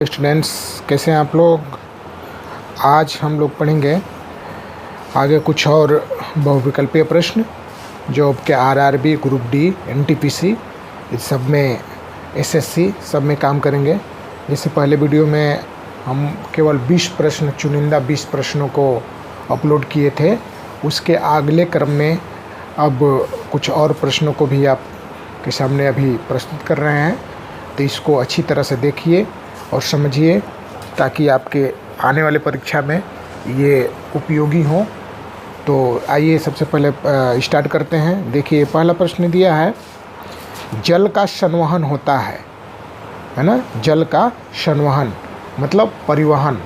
Students, कैसे हैं आप लोग। आज हम लोग पढ़ेंगे आगे कुछ और बहुविकल्पीय प्रश्न जो आपके आरआरबी, ग्रुप डी, एनटीपीसी इस सब में, एसएससी सब में काम करेंगे। जैसे पहले वीडियो में हम केवल 20 प्रश्न, चुनिंदा 20 प्रश्नों को अपलोड किए थे। उसके अगले क्रम में अब कुछ और प्रश्नों को भी आपके सामने अभी प्रस्तुत कर रहे हैं, तो इसको अच्छी तरह से देखिए और समझिए ताकि आपके आने वाले परीक्षा में ये उपयोगी हो। तो आइए सबसे पहले स्टार्ट करते हैं। देखिए पहला प्रश्न दिया है, जल का संवहन होता है ना। जल का संवहन मतलब परिवहन,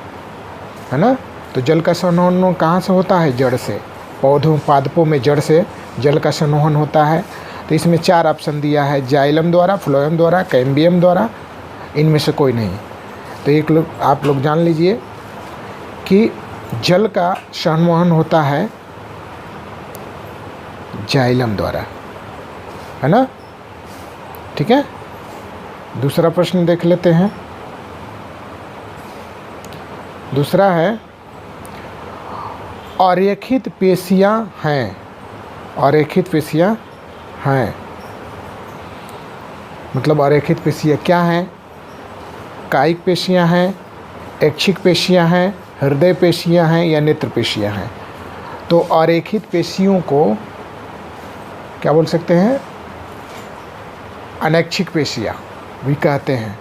है ना। तो जल का संवहन कहाँ से होता है? जड़ से। पौधों, पादपों में जड़ से जल का संवहन होता है। तो इसमें 4 ऑप्शन दिया है, जाइलम द्वारा, फ्लोएम द्वारा, कैम्बियम द्वारा, इनमें से कोई नहीं। तो आप लोग जान लीजिए कि जल का संवहन होता है जाइलम द्वारा, है ना। ठीक है, दूसरा प्रश्न देख लेते हैं। दूसरा है, अरेखित पेशियां हैं। अरेखित पेशियां हैं मतलब अरेखित पेशियां क्या हैं? कायिक पेशियां हैं, ऐच्छिक पेशियां हैं, हृदय पेशियां हैं या नेत्र पेशियां हैं। तो अरेखित पेशियों को क्या बोल सकते हैं? अनैच्छिक पेशियां भी कहते हैं।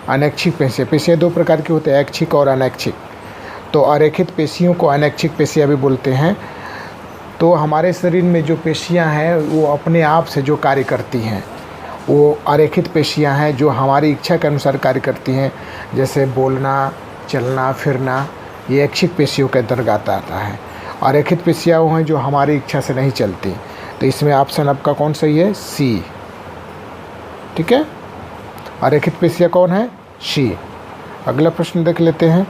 अनैच्छिक पेशियां 2 प्रकार की होते हैं, ऐच्छिक और अनैच्छिक। तो अरेखित पेशियों को अनैच्छिक पेशियां भी बोलते हैं। तो हमारे शरीर में जो पेशियां हैं वो अपने आप से जो कार्य करती हैं वो अरेखित पेशियां हैं, जो हमारी इच्छा के अनुसार कार्य करती हैं। जैसे बोलना, चलना, फिरना, ये ऐच्छिक पेशियों के अंतर्गत आता है। अरेखित पेशियां वो हैं जो हमारी इच्छा से नहीं चलती। तो इसमें ऑप्शन आपका कौन सही है? सी। ठीक है, अरेखित पेशियां कौन है? सी। अगला प्रश्न देख लेते हैं।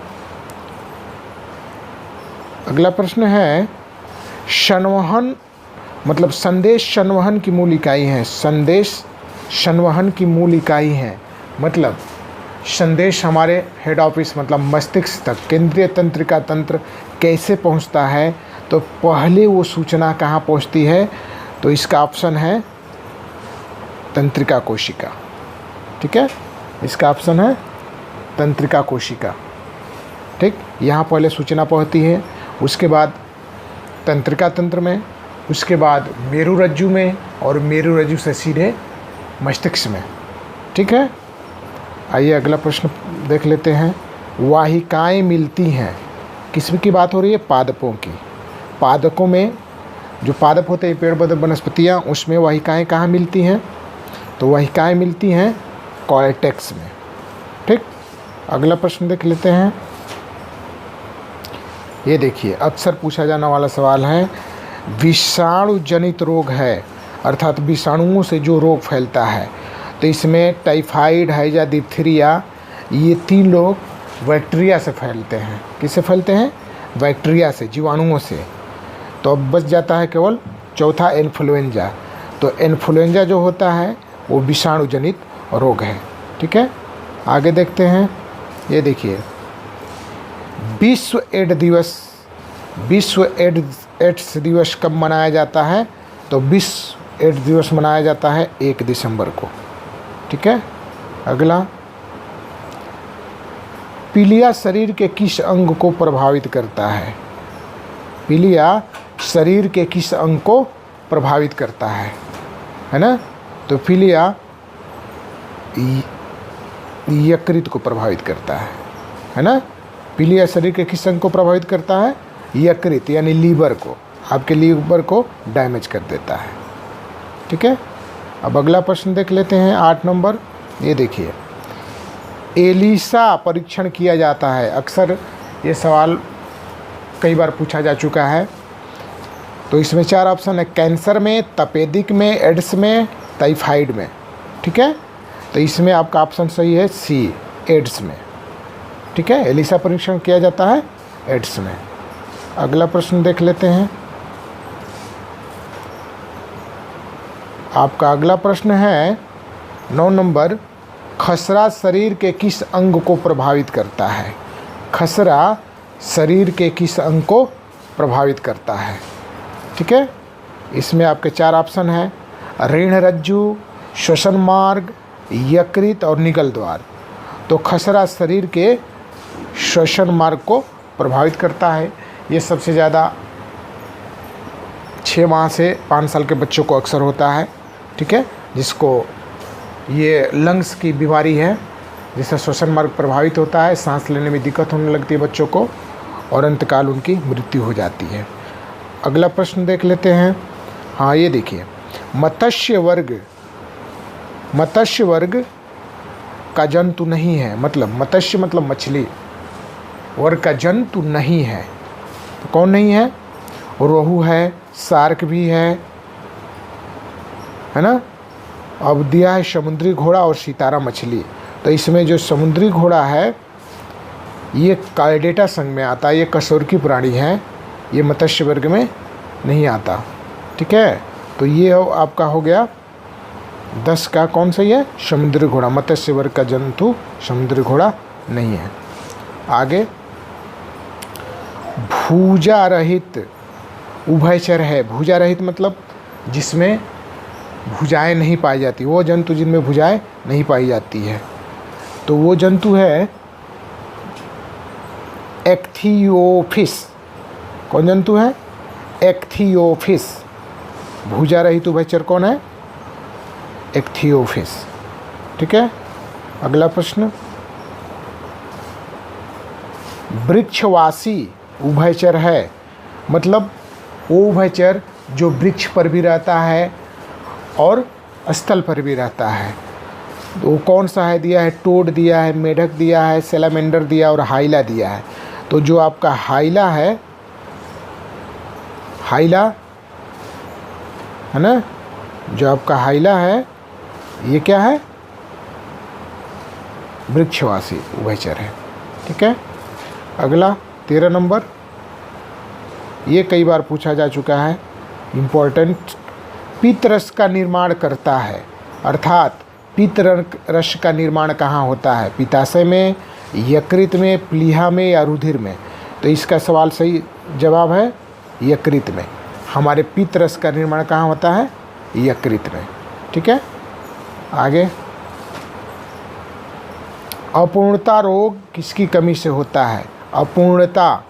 अगला प्रश्न है, संवहन मतलब संदेश संवहन की मूल इकाई है। संदेश संवहन की मूल इकाई है मतलब संदेश हमारे हेड ऑफिस मतलब मस्तिष्क तक, केंद्रीय तंत्रिका तंत्र कैसे पहुंचता है। तो पहले वो सूचना कहाँ पहुंचती है? तो इसका ऑप्शन है तंत्रिका कोशिका। ठीक है, इसका ऑप्शन है तंत्रिका कोशिका। ठीक, यहाँ पहले सूचना पहुंचती है, उसके बाद तंत्रिका तंत्र में, उसके बाद मेरुरज्जु में और मेरुरज्जु से सीधे मस्तिष्क में। ठीक है, आइए अगला प्रश्न देख लेते हैं। वाहिकाएं मिलती हैं, किसकी बात हो रही है? पादपों की। पादपों में जो पादप होते हैं, पेड़ पौधे, वनस्पतियाँ, उसमें वाहिकाएं कहाँ मिलती हैं? तो वाहिकाएं मिलती हैं कॉर्टेक्स में। ठीक, अगला प्रश्न देख लेते हैं। ये देखिए अक्सर पूछा जाने वाला सवाल है, विषाणु जनित रोग है अर्थात विषाणुओं से जो रोग फैलता है। तो इसमें टाइफाइड, हैजा, डिप्थीरिया, ये 3 लोग बैक्टीरिया से फैलते हैं। किससे फैलते हैं? बैक्टीरिया से, जीवाणुओं से। तो अब बच जाता है केवल चौथा, इन्फ्लुएंजा। तो इन्फ्लुएंजा जो होता है वो विषाणु जनित रोग है। ठीक है, आगे देखते हैं। ये देखिए, विश्व एड्स दिवस कब मनाया जाता है? तो विश्व एड्स दिवस मनाया जाता है 1 दिसंबर को। ठीक है, अगला, पीलिया शरीर के किस अंग को प्रभावित करता है? पीलिया शरीर के किस अंग को प्रभावित करता है ना। तो पीलिया यकृत को प्रभावित करता है ना। पीलिया शरीर के किस अंग को प्रभावित करता है? यकृत यानी लीवर को, आपके लीवर को डैमेज कर देता है। ठीक है, अब अगला प्रश्न देख लेते हैं, 8 नंबर। ये देखिए, एलिसा परीक्षण किया जाता है। अक्सर ये सवाल कई बार पूछा जा चुका है। तो इसमें 4 ऑप्शन है, कैंसर में, तपेदिक में, एड्स में, टाइफाइड में। ठीक है, तो इसमें आपका ऑप्शन सही है सी, एड्स में। ठीक है, एलिसा परीक्षण किया जाता है एड्स में। अगला प्रश्न देख लेते हैं। आपका अगला प्रश्न है 9 नंबर, खसरा शरीर के किस अंग को प्रभावित करता है? खसरा शरीर के किस अंग को प्रभावित करता है? ठीक है, इसमें आपके 4 ऑप्शन हैं, ऋण रज्जु, श्वसन मार्ग, यकृत और निगल द्वार। तो खसरा शरीर के श्वसन मार्ग को प्रभावित करता है। ये सबसे ज़्यादा 6 माह से 5 साल के बच्चों को अक्सर होता है। ठीक है, जिसको ये लंग्स की बीमारी है, जिससे श्वसन मार्ग प्रभावित होता है, सांस लेने में दिक्कत होने लगती है बच्चों को और अंतकाल उनकी मृत्यु हो जाती है। अगला प्रश्न देख लेते हैं। हाँ, ये देखिए, मत्स्य वर्ग का जंतु नहीं है, मतलब मत्स्य मतलब मछली, वर्ग का जंतु नहीं है। तो कौन नहीं है? रोहू है, शार्क भी है ना। अब दिया है समुद्री घोड़ा और सितारा मछली। तो इसमें जो समुद्री घोड़ा है ये कार्डेटा संघ में आता है, ये कशेरुकी प्राणी है, ये मत्स्य वर्ग में नहीं आता। ठीक है, तो ये आपका हो गया 10 का कौन सही है? समुद्री घोड़ा। मत्स्य वर्ग का जंतु समुद्री घोड़ा नहीं है। आगे, भुजा रहित उभयचर है। भुजा रहित मतलब जिसमें भुजाएं नहीं पाई जाती, वो जंतु जिनमें भुजाएं नहीं पाई जाती है, तो वो जंतु है एक्थियोफिस। कौन जंतु है? एक्थियोफिस। भुजा रहित उभयचर कौन है? एक्थियोफिस। ठीक है, अगला प्रश्न, वृक्षवासी उभयचर है, मतलब वो उभयचर जो वृक्ष पर भी रहता है और स्थल पर भी रहता है। तो वो कौन सा है? दिया है टोड, दिया है मेढक, दिया है सैलामेंडर, दिया और हाइला दिया है। तो जो आपका हाइला है ना, जो आपका हाइला है ये क्या है? वृक्षवासी उभयचर है। ठीक है, अगला 13 नंबर, ये कई बार पूछा जा चुका है, इम्पोर्टेंट। पित्तरस का निर्माण करता है, अर्थात पित्तरस का निर्माण कहाँ होता है? पित्ताशय में, यकृत में, प्लीहा में या रुधिर में? तो इसका सवाल सही जवाब है यकृत में। हमारे पित्तरस का निर्माण कहाँ होता है? यकृत में। ठीक है, आगे, अपूर्णता रोग किसकी कमी से होता है? अपूर्णता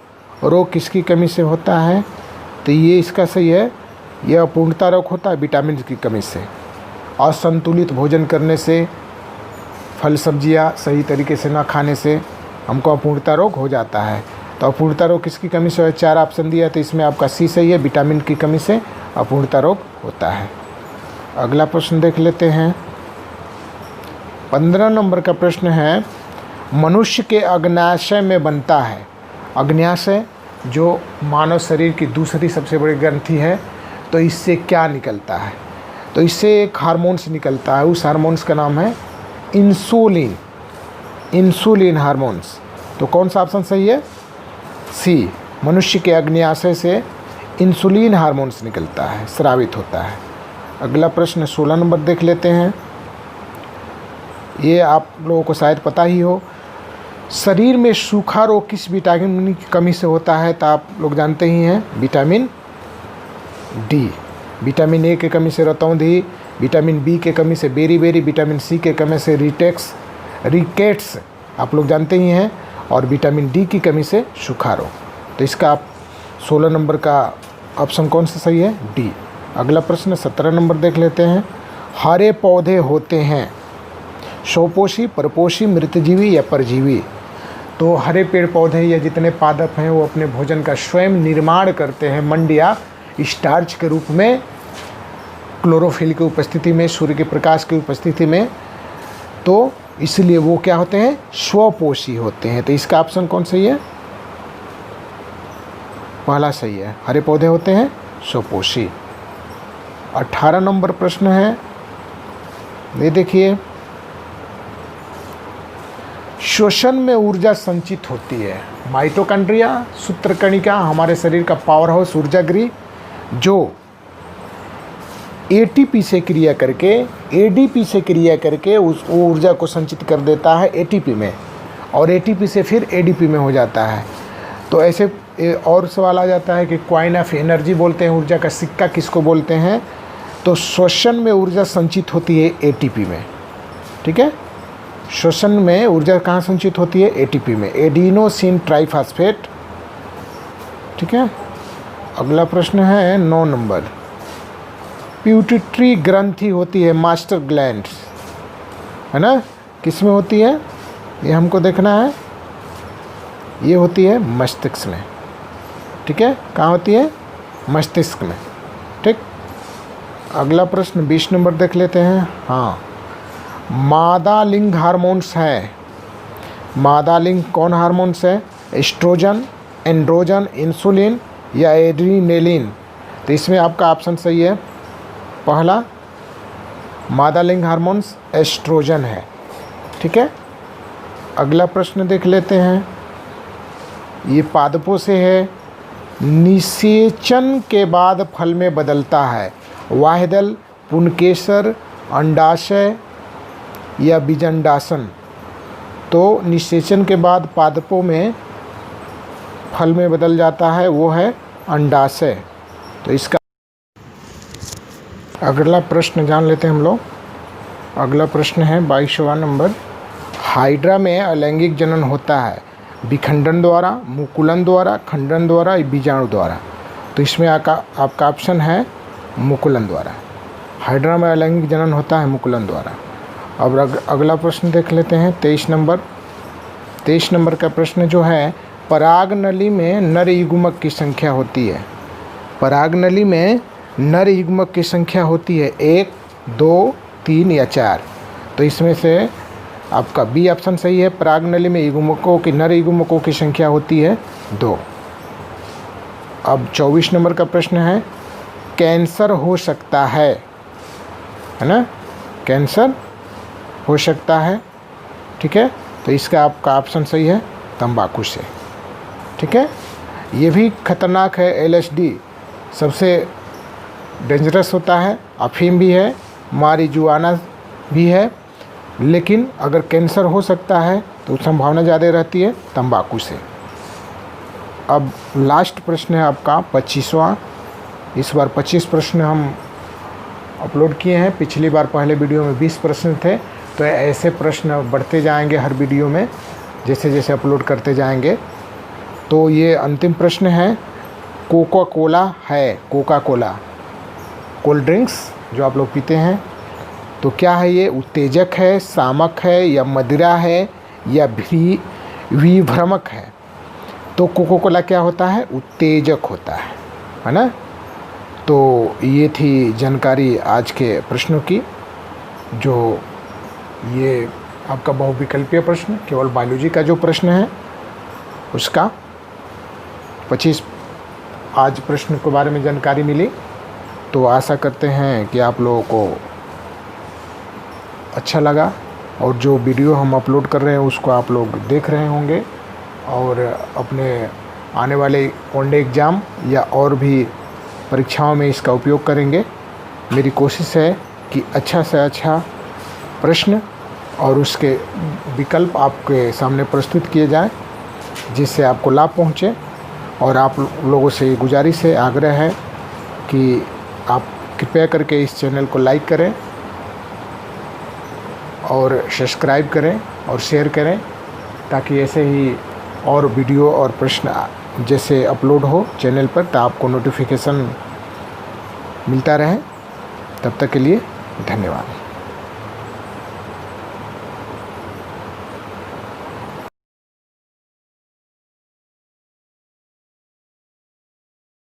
रोग किसकी कमी से होता है? तो ये इसका सही है, यह अपूर्णता रोग होता है विटामिन की कमी से। असंतुलित भोजन करने से, फल सब्जियां सही तरीके से ना खाने से हमको अपूर्णता रोग हो जाता है। तो अपूर्णता रोग किसकी कमी से है? 4 ऑप्शन दिया, तो इसमें आपका सी सही है, विटामिन की कमी से अपूर्णता रोग होता है। अगला प्रश्न देख लेते हैं। 15 नंबर का प्रश्न है, मनुष्य के अग्न्याशय में बनता है। अग्न्याशय जो मानव शरीर की दूसरी सबसे बड़ी ग्रंथि है, तो इससे क्या निकलता है? तो इससे एक हार्मोन्स निकलता है, उस हार्मोन्स का नाम है इंसुलिन। Insulin hormones. तो कौन सा ऑप्शन सही है? सी, मनुष्य के अग्न्याशय से इंसुलिन हार्मोन्स निकलता है, स्रावित होता है। अगला प्रश्न 16 नंबर देख लेते हैं। ये आप लोगों को शायद पता ही हो, शरीर में सूखा रोग किस विटामिन की कमी से होता है? तो आप लोग जानते ही हैं, विटामिन डी। विटामिन ए की कमी से रतौंधी, विटामिन बी के कमी से बेरी, विटामिन सी के कमी से रिकेट्स आप लोग जानते ही हैं, और विटामिन डी की कमी से सूखा रोग। तो इसका आप 16 नंबर का ऑप्शन कौन सा सही है? डी। अगला प्रश्न 17 नंबर देख लेते हैं। हरे पौधे होते हैं स्वपोषी, परपोषी, मृतजीवी या परजीवी? तो हरे पेड़ पौधे या जितने पादप हैं वो अपने भोजन का स्वयं निर्माण करते हैं, मंड या स्टार्च के रूप में, क्लोरोफिल की उपस्थिति में, सूर्य के प्रकाश की उपस्थिति में। तो इसलिए वो क्या होते हैं? स्वपोषी होते हैं। तो इसका ऑप्शन कौन सही है? पहला सही है, हरे पौधे होते हैं स्वपोषी। 18 नंबर प्रश्न है, ये देखिए, श्वसन में ऊर्जा संचित होती है। माइटोकॉन्ड्रिया, सूत्रकणिका, हमारे शरीर का पावर हाउस, ऊर्जागृह, जो एटीपी से क्रिया करके, एडीपी से क्रिया करके उस ऊर्जा को संचित कर देता है एटीपी में, और एटीपी से फिर एडीपी में हो जाता है। तो ऐसे और सवाल आ जाता है कि कॉइन ऑफ एनर्जी बोलते हैं, ऊर्जा का सिक्का किसको बोलते हैं? तो श्वसन में ऊर्जा संचित होती है एटीपी में, ठीक है। श्वसन में ऊर्जा कहाँ संचित होती है? एटीपी में, एडिनोसिन ट्राइफॉस्फेट, ठीक है। अगला प्रश्न है 9 नंबर। प्यूटिट्री ग्रंथि होती है मास्टर ग्लैंड्स, है ना, किस में होती है? ये हमको देखना है। ये होती है मस्तिष्क में, ठीक है। कहाँ होती है? मस्तिष्क में, ठीक। अगला प्रश्न 20 नंबर देख लेते हैं। हाँ, मादा लिंग हार्मोन्स है। मादा लिंग कौन हार्मोन्स है? एस्ट्रोजन, एंड्रोजन, इंसुलिन या एड्रीनेलिन? तो इसमें आपका ऑप्शन सही है पहला, मादा लिंग हार्मोन्स एस्ट्रोजन है, ठीक है। अगला प्रश्न देख लेते हैं। ये पादपों से है। निषेचन के बाद फल में बदलता है, वाहिदल, पुंकेसर, अंडाशय या बीजांडासन? तो निषेचन के बाद पादपों में फल में बदल जाता है, वो है अंडाशय। तो इसका अगला प्रश्न जान लेते हैं हम लोग। अगला प्रश्न है 22वां नंबर। हाइड्रा में अलैंगिक जनन होता है विखंडन द्वारा, मुकुलन द्वारा, खंडन द्वारा, बीजाणु द्वारा? तो इसमें आपका ऑप्शन है मुकुलन द्वारा। हाइड्रा में अलैंगिक जनन होता है मुकुलन द्वारा। अब अगला प्रश्न देख लेते हैं 23 नंबर। 23 नंबर का प्रश्न जो है, परागनली में नर युग्मक की संख्या होती है। परागनली में नर युग्मक की संख्या होती है 1, 2, 3 या 4? तो इसमें से आपका बी ऑप्शन सही है। परागनली में युग्मकों की, नर युग्मकों की संख्या होती है 2। अब 24 नंबर का प्रश्न है, कैंसर हो सकता है ना? कैंसर हो सकता है, ठीक है। तो इसका आपका ऑप्शन सही है तंबाकू से, ठीक है। ये भी खतरनाक है, LSD सबसे डेंजरस होता है। अफीम भी है, मारिजुआना भी है, लेकिन अगर कैंसर हो सकता है तो संभावना ज़्यादा रहती है तंबाकू से। अब लास्ट प्रश्न है आपका 25वां। इस बार 25 प्रश्न हम अपलोड किए हैं। पिछली बार पहले वीडियो में 20 प्रश्न थे, तो ऐसे प्रश्न बढ़ते जाएंगे हर वीडियो में जैसे जैसे अपलोड करते जाएंगे। तो ये अंतिम प्रश्न है, कोका कोला है, कोका कोला कोल्ड ड्रिंक्स जो आप लोग पीते हैं, तो क्या है ये? उत्तेजक है, शामक है या मदिरा है या विभ्रमक है? तो कोका कोला क्या होता है? उत्तेजक होता है ना। तो ये थी जानकारी आज के प्रश्नों की। जो ये आपका बहुविकल्पीय प्रश्न, केवल बायोलॉजी का जो प्रश्न है उसका 25 आज प्रश्न के बारे में जानकारी मिली। तो आशा करते हैं कि आप लोगों को अच्छा लगा, और जो वीडियो हम अपलोड कर रहे हैं उसको आप लोग देख रहे होंगे और अपने आने वाले वनडे एग्ज़ाम या और भी परीक्षाओं में इसका उपयोग करेंगे। मेरी कोशिश है कि अच्छा से अच्छा प्रश्न और उसके विकल्प आपके सामने प्रस्तुत किए जाएं, जिससे आपको लाभ पहुंचे। और आप लोगों से गुजारिश है, आग्रह है कि आप कृपया करके इस चैनल को लाइक करें और सब्सक्राइब करें और शेयर करें, ताकि ऐसे ही और वीडियो और प्रश्न जैसे अपलोड हो चैनल पर तो आपको नोटिफिकेशन मिलता रहे। तब तक के लिए धन्यवाद।